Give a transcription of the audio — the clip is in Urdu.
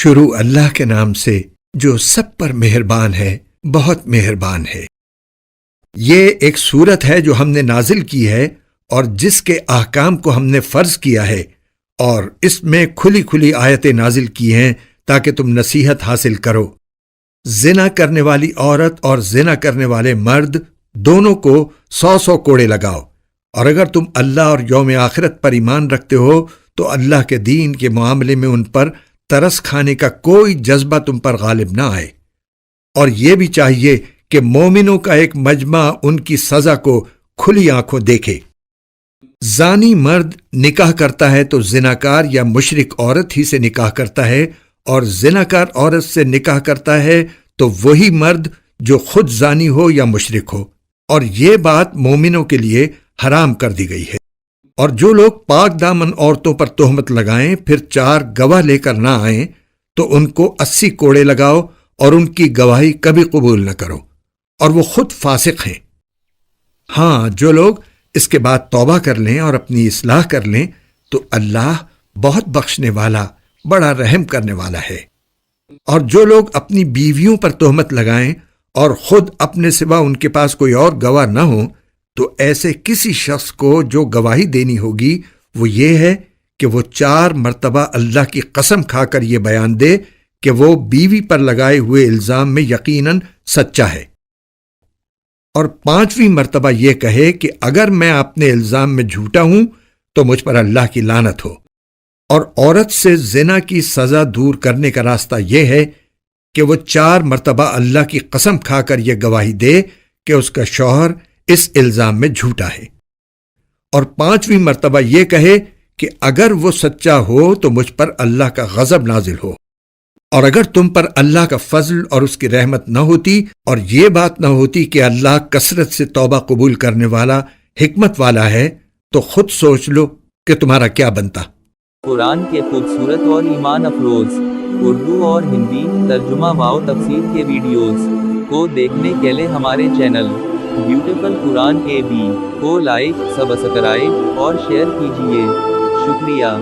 شروع اللہ کے نام سے جو سب پر مہربان ہے، بہت مہربان ہے۔ یہ ایک سورت ہے جو ہم نے نازل کی ہے اور جس کے احکام کو ہم نے فرض کیا ہے، اور اس میں کھلی کھلی آیتیں نازل کی ہیں تاکہ تم نصیحت حاصل کرو۔ زنا کرنے والی عورت اور زنا کرنے والے مرد دونوں کو 100 کوڑے لگاؤ، اور اگر تم اللہ اور یوم آخرت پر ایمان رکھتے ہو تو اللہ کے دین کے معاملے میں ان پر ترس کھانے کا کوئی جذبہ تم پر غالب نہ آئے۔ اور یہ بھی چاہیے کہ مومنوں کا ایک مجمع ان کی سزا کو کھلی آنکھوں دیکھے۔ زانی مرد نکاح کرتا ہے تو زناکار یا مشرک عورت ہی سے نکاح کرتا ہے، اور زناکار عورت سے نکاح کرتا ہے تو وہی مرد جو خود زانی ہو یا مشرک ہو، اور یہ بات مومنوں کے لیے حرام کر دی گئی ہے۔ اور جو لوگ پاک دامن عورتوں پر تہمت لگائیں پھر 4 گواہ لے کر نہ آئیں تو ان کو 80 کوڑے لگاؤ، اور ان کی گواہی کبھی قبول نہ کرو، اور وہ خود فاسق ہیں۔ ہاں، جو لوگ اس کے بعد توبہ کر لیں اور اپنی اصلاح کر لیں تو اللہ بہت بخشنے والا، بڑا رحم کرنے والا ہے۔ اور جو لوگ اپنی بیویوں پر تہمت لگائیں اور خود اپنے سوا ان کے پاس کوئی اور گواہ نہ ہو تو ایسے کسی شخص کو جو گواہی دینی ہوگی وہ یہ ہے کہ وہ 4 مرتبہ اللہ کی قسم کھا کر یہ بیان دے کہ وہ بیوی پر لگائے ہوئے الزام میں یقیناً سچا ہے، اور 5ویں مرتبہ یہ کہے کہ اگر میں اپنے الزام میں جھوٹا ہوں تو مجھ پر اللہ کی لعنت ہو۔ اور عورت سے زنا کی سزا دور کرنے کا راستہ یہ ہے کہ وہ 4 مرتبہ اللہ کی قسم کھا کر یہ گواہی دے کہ اس کا شوہر اس الزام میں جھوٹا ہے، اور 5ویں مرتبہ یہ کہے کہ اگر وہ سچا ہو تو مجھ پر اللہ کا غضب نازل ہو۔ اور اگر تم پر اللہ کا فضل اور اس کی رحمت نہ ہوتی اور یہ بات نہ ہوتی کہ اللہ کثرت سے توبہ قبول کرنے والا، حکمت والا ہے، تو خود سوچ لو کہ تمہارا کیا بنتا۔ قرآن کے خوبصورت اور ایمان افروز اردو اور ہندی ترجمہ و تفسیر کے ویڈیوز کو دیکھنے کے لیے ہمارے چینل بیوٹیفل قرآن کے بھی کو لائک، سبسکرائب اور شیئر کیجیے۔ شکریہ۔